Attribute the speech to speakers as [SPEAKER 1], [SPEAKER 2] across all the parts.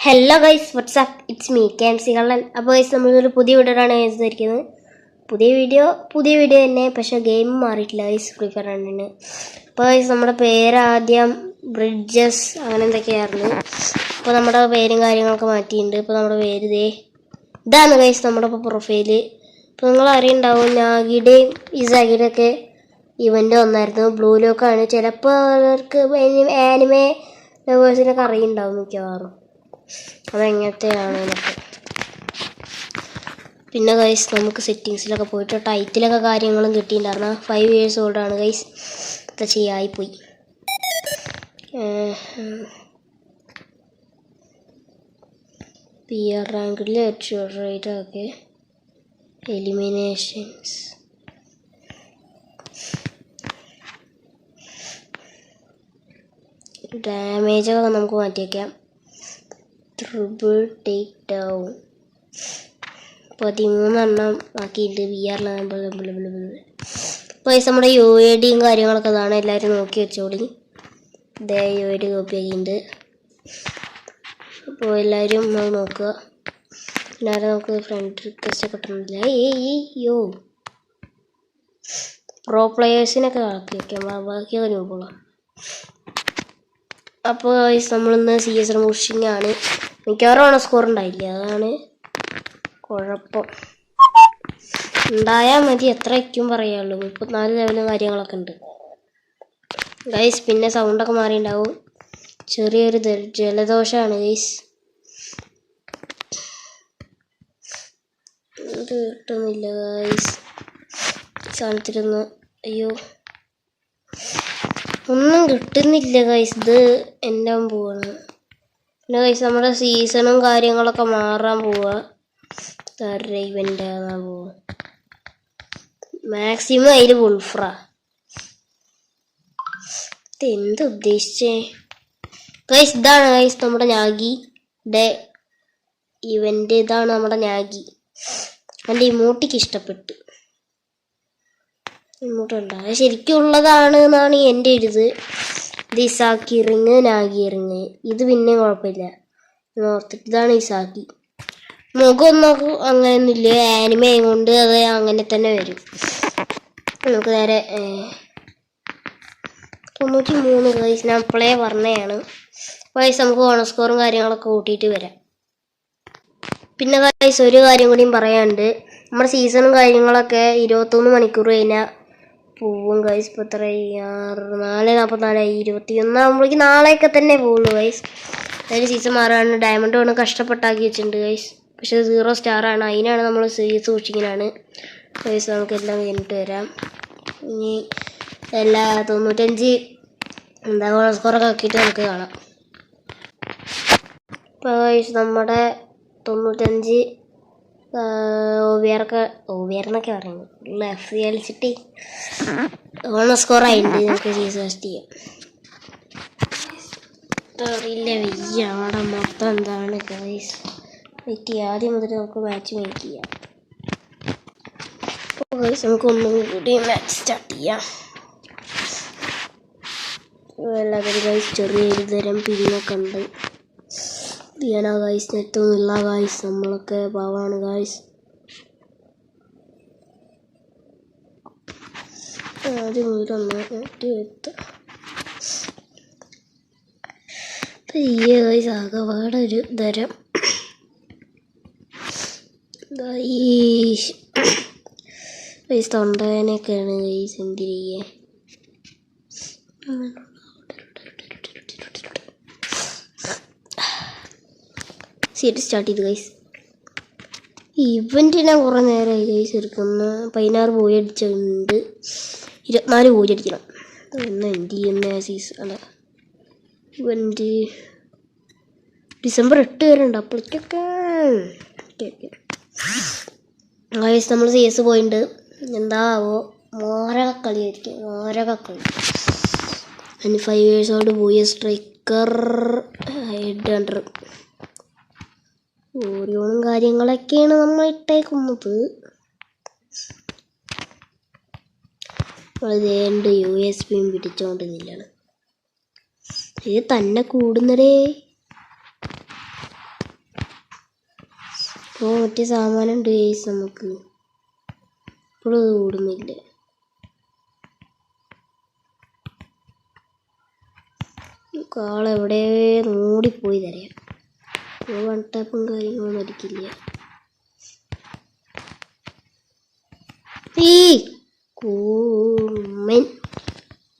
[SPEAKER 1] Hello guys, WhatsApp it's me KMC കള്ളൻ. അപ്പോൾ guys നമ്മളൊരു പുതിയ വീഡിയോയാണ് വിചാരിക്കുന്നത്. പുതിയ വീഡിയോ തന്നെ, പക്ഷേ ഗെയിം മാറിയിട്ടില്ല ഗൈസ്, ഫ്രീ ഫയർ ആണ്. അപ്പോൾ ഗൈസ് നമ്മുടെ പേരാദ്യം ബ്രിഡ്ജസ് അങ്ങനെ എന്തൊക്കെയായിരുന്നു. അപ്പോൾ നമ്മുടെ പേരും കാര്യങ്ങളൊക്കെ മാറ്റിയിട്ടുണ്ട്. ഇപ്പോൾ നമ്മുടെ പേര് ഇതാണ് ഗൈസ് നമ്മുടെ ഇപ്പോൾ പ്രൊഫൈല്. ഇപ്പോൾ നിങ്ങൾ അറിയുണ്ടാവും, നാഗിയുടെയും ഇസാഗിയുടെ ഒക്കെ ഇവൻ്റ് വന്നായിരുന്നു. ബ്ലൂ ലോക്കാണ്. ചിലപ്പോൾ അവർക്ക് ആനിമേ ലവേഴ്സിനൊക്കെ അറിയുണ്ടാവും മിക്കവാറും അതെങ്ങനത്തെയാണ് എന്നൊക്കെ. പിന്നെ ഗൈസ് നമുക്ക് സെറ്റിങ്സിലൊക്കെ പോയിട്ട് ടൈറ്റിലൊക്കെ കാര്യങ്ങളും കിട്ടിയിട്ടുണ്ടായിരുന്നു. 5 years old ആണ് ഗൈസ്. ഇത്ര ചെയ്യായിപ്പോയി. PR റാങ്കിൽ റേറ്റ് ഒക്കെ എലിമിനേഷൻസ് ഡാമേജൊക്കെ നമുക്ക് മാറ്റി വയ്ക്കാം. ട്രിപ്പിൾ ടേക്ക് ഡൗൺ 13 ആക്കിയിട്ട് PR ഇപ്പോൾ നമ്മുടെ UIDയും കാര്യങ്ങളൊക്കെ അതാണ്. എല്ലാവരും നോക്കി വെച്ചോളി. ഇതേ UID കോപ്പി ആക്കിയിട്ടുണ്ട്. അപ്പോൾ എല്ലാവരും അത് നോക്കുക. എല്ലാവരും നമുക്ക് ഫ്രണ്ട് റിക്വസ്റ്റ് കിട്ടുന്നില്ല. യോ പ്രോ പ്ലെയേഴ്സിനൊക്കെ ആക്കി വയ്ക്കാം, ബാക്കിയൊക്കെ നോക്കണം. അപ്പോൾ നമ്മളിന്ന് CS പുഷിംഗ് ആണ്. മിക്കവാറും സ്കോർ ഉണ്ടായില്ല, അതാണ് കുഴപ്പം. ഉണ്ടായാൽ മതി, എത്രയ്ക്കും പറയുള്ളൂ. 34 ലെവലും കാര്യങ്ങളൊക്കെ ഉണ്ട് ഗൈസ്. പിന്നെ സൗണ്ടൊക്കെ മാറിയിട്ടുണ്ടാവും. ചെറിയൊരു ജലദോഷമാണ് ഗൈസ്. ഇത് കിട്ടുന്നില്ല ഗൈസ്. സാധനത്തിലൊന്ന് അയ്യോ ഒന്നും കിട്ടുന്നില്ല ഗൈസ്. ഇത് എൻ്റെ പോവാണ്. പിന്നെ ഗൈസ് നമ്മുടെ സീസണും കാര്യങ്ങളൊക്കെ മാറാൻ പോവുക. ഇവൻ്റെ പോവുക മാക്സിമം അതിൽ വുൾഫ്ര. ഇതെന്ത് ഉദ്ദേശിച്ചേ ഗൈസ്? ഇതാണ് ഗൈസ് നമ്മുടെ നാഗിയുടെ ഇവൻ്റ്. ഇതാണ് നമ്മുടെ നാഗി. എൻ്റെ ഇമോട്ടിക്ക് ഇഷ്ടപ്പെട്ടു. ഇമോട്ടുണ്ട് ശരിക്കും ഉള്ളതാണ് എന്നാണ് എൻ്റെ ഒരു ഇത്. Isagi ring, Nagi ring. ഇത് പിന്നെ കുഴപ്പമില്ല ഓർത്തിട്ട്. ഇതാണ് ഇസാക്കി. മുഖമൊന്നും അങ്ങനെയൊന്നുമില്ല, ആനിമേ കൊണ്ട് അത് അങ്ങനെ തന്നെ വരും. നമുക്ക് നേരെ 93 ഗൈസ്. ഞാൻ പ്ലേ പറഞ്ഞതാണ് ഗൈസ്. നമുക്ക് ഓണസ്കോറും കാര്യങ്ങളൊക്കെ കൂട്ടിയിട്ട് വരാം. പിന്നെ ഗൈസ് ഒരു കാര്യം കൂടിയും പറയാനുണ്ട്. നമ്മുടെ സീസണും കാര്യങ്ങളൊക്കെ 21 മണിക്കൂർ കഴിഞ്ഞാൽ പോവും ഗൈസ്. ഇപ്പോൾ എത്ര 4:44 21 ആകുമ്പോഴേക്കും നാളെയൊക്കെ തന്നെ പോവുള്ളൂ ഗൈസ്. അതിന് സീസൺ മാറാണ്. ഡയമണ്ട് കൊണ്ട് കഷ്ടപ്പെട്ടാക്കി വെച്ചിട്ടുണ്ട് ഗൈസ്. പക്ഷേ 0 സ്റ്റാർ ആണ്. അതിനാണ് നമ്മൾ സീരീസ് സൂക്ഷിക്കാനാണ് ഗൈസ്. നമുക്കെല്ലാം കഴിഞ്ഞിട്ട് വരാം. ഇനി എല്ലാ 95 സ്കോറൊക്കെ ആക്കിയിട്ട് നമുക്ക് കാണാം. ഇപ്പോൾ ഗൈസ് നമ്മുടെ 95 ഓവിയർന്നൊക്കെ പറയുന്നത് FP കളിച്ചിട്ട് സ്കോർ ആയിട്ടുണ്ട്. നമുക്ക് സീസൺ ഫസ്റ്റ് ചെയ്യാം. അറിയില്ല വയ്യ അവിടെ മൊത്തം എന്താണ് ഗൈസ്. വെയിറ്റ് ചെയ്യാം. ആദ്യം മുതൽ നമുക്ക് മാച്ച് മേക്ക് ചെയ്യാം. അപ്പോൾ ഗൈസ് നമുക്ക് ഒന്നും കൂടി മാച്ച് സ്റ്റാർട്ട് ചെയ്യാം. എല്ലാവരും ഗൈസ് ചെറിയൊരു തരം പിന്നൊക്കെ ഉണ്ട്. ദിയാന ഗൈസ് നെറ്റൊന്നുമില്ല ഗൈസ്. നമ്മളൊക്കെ പാവാണ് ഗൈസ്. ആദ്യം മുതലൊന്ന് മാറ്റി വെത്താം. ഗൈസ് ആകെപാടൊരു തരം ഗൈസ് തൊണ്ടവേനൊക്കെയാണ് ഗൈസ്. എന്തിരിക്കുക സീരീസ് സ്റ്റാർട്ട് ചെയ്തു ഗൈസ്. ഇവൻ്റ് ഞാൻ കുറേ നേരമായി ഗൈസ് എടുക്കുന്ന. 16 പോയി അടിച്ചിട്ടുണ്ട്. 24 പോയി അടിക്കണം. എന്നാൽ എന്ത് ചെയ്യുന്ന സീസൺ അല്ല ഇവൻ്റ് December 8 വരെ ഉണ്ട്. അപ്പോഴേക്കൊക്കെ ഗൈസ് നമ്മൾ CS പോയിട്ടുണ്ട്. എന്താവോ മോരകളി ആയിരിക്കും. മോരകളി 5 years old boy striker head Hunter. ഓരോന്നും കാര്യങ്ങളൊക്കെയാണ് നമ്മൾ ഇട്ടേക്കുന്നത്. അതേണ്ട് USPയും പിടിച്ചോണ്ടിരുന്നില്ലാണ്. ഇത് തന്നെ കൂടുന്നതേ. ഇപ്പോൾ മറ്റേ സാമാനം ഉണ്ട് ഗൈസ്. നമുക്ക് ഇപ്പോഴും അത് ഓടുന്നില്ല. കാളെവിടെ ഓടിപ്പോയി തരാം. വൺ ടാപ്പും കാര്യങ്ങളൊന്നും അടിക്കില്ല. ഈ കുമ്മൻ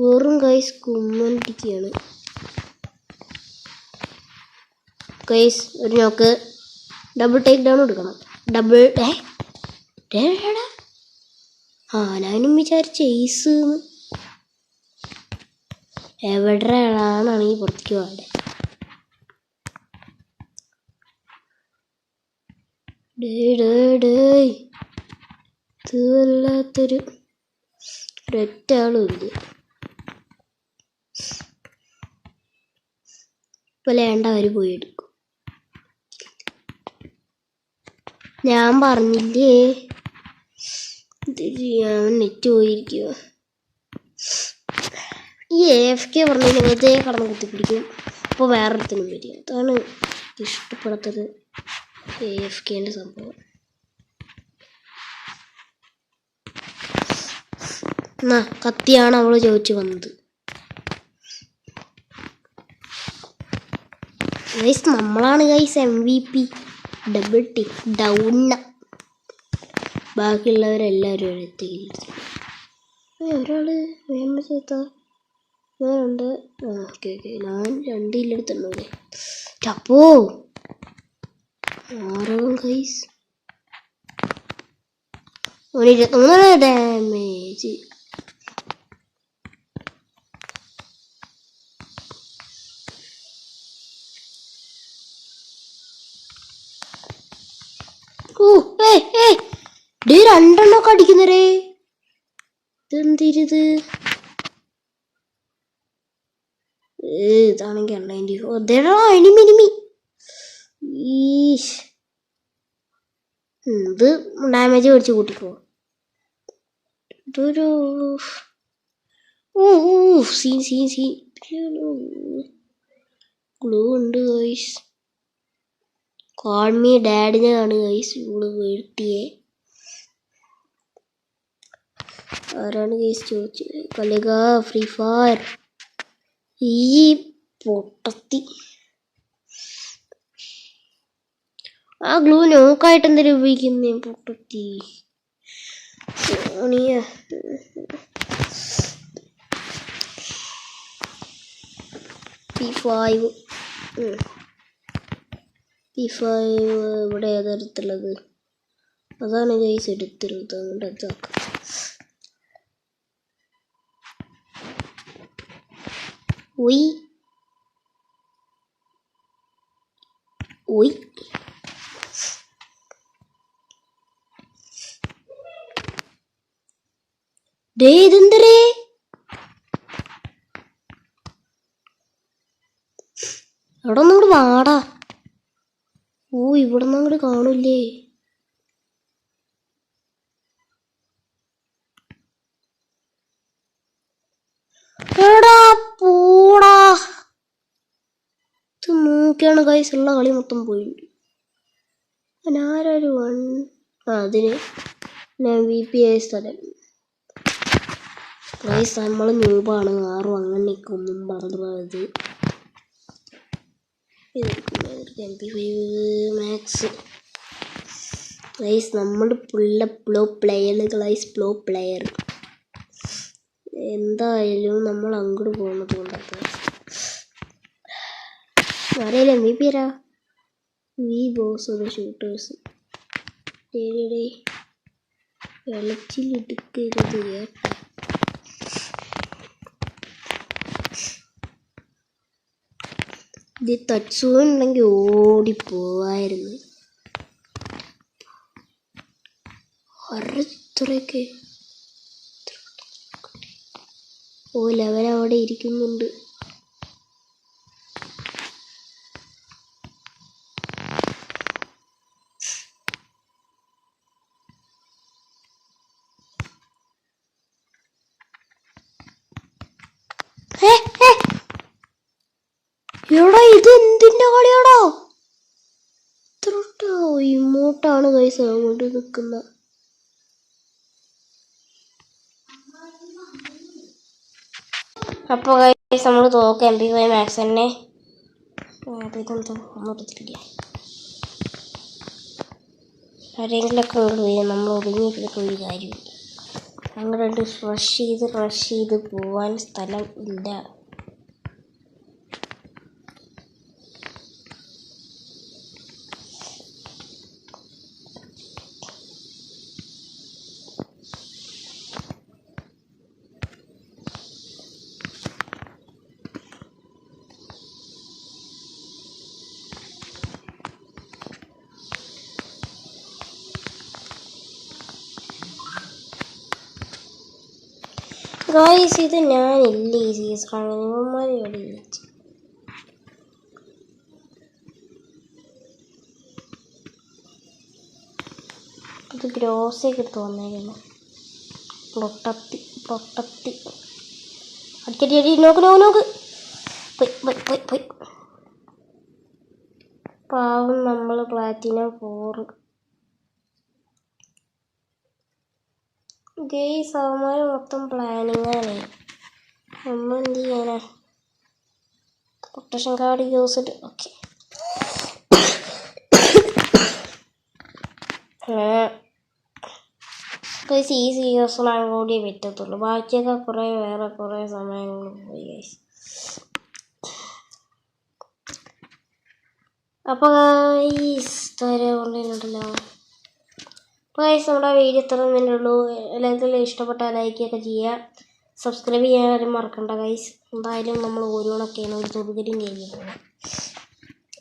[SPEAKER 1] വെറും ഗൈസ് കുമ്മൻ ഇരിക്കുകയാണ് ഗൈസ്. ഒരു നോക്ക് ഡബിൾ ടേക്ക് ഡൗൺ എടുക്കണം. ഡബിൾ ഞാനും വിചാരിച്ച ഏസ് എവിടെയാണെന്നാണെങ്കിൽ പുറത്തേക്ക് പോകണ്ടേ. ഇതല്ലാത്തൊരു ഒരൊറ്റാളും ഇല്ല. ഇപ്പൊ വേണ്ടവർ പോയി എടുക്കും. ഞാൻ പറഞ്ഞില്ലേ നെറ്റ് പോയിരിക്കുക. ഈ AFK പറഞ്ഞാൽ വെറുതെ കടന്ന് കുത്തിപ്പിടിക്കും. അപ്പോൾ വേറൊരുത്തനും വരിക. അതാണ് ഇഷ്ടപ്പെടാത്തത് AFKൻ്റെ സംഭവം. എന്നാ കത്തിയാണ് അവള് ചോദിച്ചു വന്നത്. ഗൈസ് നമ്മളാണ് guys MVP. Double tick down. ബാക്കിയുള്ളവരെല്ലാവരും എത്തിയില്ല. ഒരാള് വേണ്ട ചേത്താ ഞാനുണ്ട്. ഓക്കെ ഞാൻ 2 ഇല്ലെടുത്തുണ്ടോ ചപ്പോ 6 ഗൈസ്. 23 ഡാമേജ്. രണ്ടെണ്ണൊക്കെ അടിക്കുന്നരേ. ഇതെന്തിരുത്? ഇതാണെങ്കിൽ എണിമിനിമി. ഇത് ഡാമേജ് മേടിച്ച് കൂട്ടിക്കോ. ഇതൊരു സീൻ ഗ്ലൂ ഉണ്ട് ഗൈസ്. കോൾ മീ ഡാഡിനാണ് ഗൈസ് ഇവള് വീഴ്ത്തിയെ. ആരാണ് ഗൈസ് ചോദിച്ചത്? കളിക ഫ്രീ ഫയർ. ഈ പൊട്ടത്തി ആ ഗ്ലൂ നോക്കായിട്ട് എന്തെങ്കിലും ഉപയോഗിക്കുന്നേ പൊട്ടത്തി സോണിയ. P5 ഇവിടെ ഏതെടുത്തുള്ളത്? അതാണ് ഗൈസ് എടുത്തിരുന്നത്. അങ്ങോട്ട് അതാക്കാം. ഓയ് ഇതെന്തരേ? അവിടെ ഒന്നും വാടാ. ഇവിടെ നിന്ന് അങ്ങോട്ട് കാണൂല്ലേ? എടാ പോടാ. ഇത് നോക്കിയാണ് ഗൈസ് ഉള്ള കളി മൊത്തം പോയിട്ടുണ്ട്. ഞാനൊരു അതിന് MVP ആയ സ്ഥലം ഗൈസ്. നമ്മൾ ന്യൂബാണ്. 6 അങ്ങനെയൊക്കെ ഒന്നും പറഞ്ഞത്. MP5 max guys. നമ്മൾ pro player guys. Pro player എന്തായാലും നമ്മൾ അങ്ങോട്ട് പോകുന്നത് കൊണ്ടൊക്കെ ആരെയല്ലേ MVP ആരാ? Boss of shooters. വെള്ളച്ചിലെടുക്കരുത് കേട്ടാ. ഇത് തച്ചുണ്ടെങ്കിൽ ഓടിപ്പോവായിരുന്നു. ഇത്രയൊക്കെ ലെവലവിടെ ഇരിക്കുന്നുണ്ട്. എടാ ഇത് എന്തിന്റെ കളിയാടോ? ബോട്ടാണ് ഗൈസ് അങ്ങോട്ട് നിൽക്കുന്നത്. അപ്പോൾ ഗൈസ് നമ്മൾ തോക്ക് MP5 മാക്സ് തന്നെ ഇതൊന്നും ഒന്നുമില്ല. ആരെങ്കിലൊക്കെ പോയി നമ്മൾ ഒതുങ്ങിയിട്ടൊക്കെ ഒരു കാര്യമില്ല. അങ്ങോട്ട് റഷ് ചെയ്ത് പോവാൻ സ്ഥലം ഇല്ല. ഗായ്സ് ഇത് ഞാനില്ല ഈ സീസൺ ഇവന്മാരെ വിളിച്ചു. ഇത് ഗ്രോസൊക്കെ എടുത്ത് വന്നേക്കുന്നു. പൊട്ടത്തി അടിക്കടി നോക്ക് പോയി. പാവം നമ്മൾ പ്ലാറ്റിനം 4 ഗെയ്സ് അവന്മാർ മൊത്തം പ്ലാനിങ് ആണ്. നമ്മൾ എന്ത് ചെയ്യാനാ? Protection card used. ഓക്കെ ഈ സീസൺ കൂടിയേ പറ്റത്തുള്ളൂ. ബാക്കിയൊക്കെ വേറെ കുറേ സമയങ്ങൾ പോയി ഗൈസ്. അപ്പോൾ ഉണ്ടല്ലോ. അപ്പോൾ ഗൈസ് നമ്മുടെ വീഡിയോ ഇത്ര തന്നെ ഉള്ളൂ. എല്ലാവർക്കും ഇഷ്ടപ്പെട്ടാൽ ലൈക്കൊക്കെ ചെയ്യുക. സബ്സ്ക്രൈബ് ചെയ്യാനും മറക്കണ്ട ഗൈസ്. എന്തായാലും നമ്മൾ ഓരോന്നൊക്കെയാണ് ഒരു തൊടുകരും ചെയ്യുന്നത്.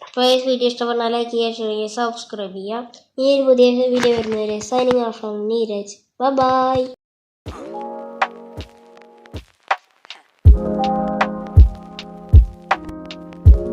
[SPEAKER 1] അപ്പോൾ ഗൈസ് വീഡിയോ ഇഷ്ടപ്പെട്ടാൽ ലൈക്ക് ചെയ്യുക, ഷെയർ ചെയ്യുക, സബ്സ്ക്രൈബ് ചെയ്യുക. ഈ ഒരു പുതിയ വീഡിയോ വരുന്നവരെ signing off from Neeraj. By.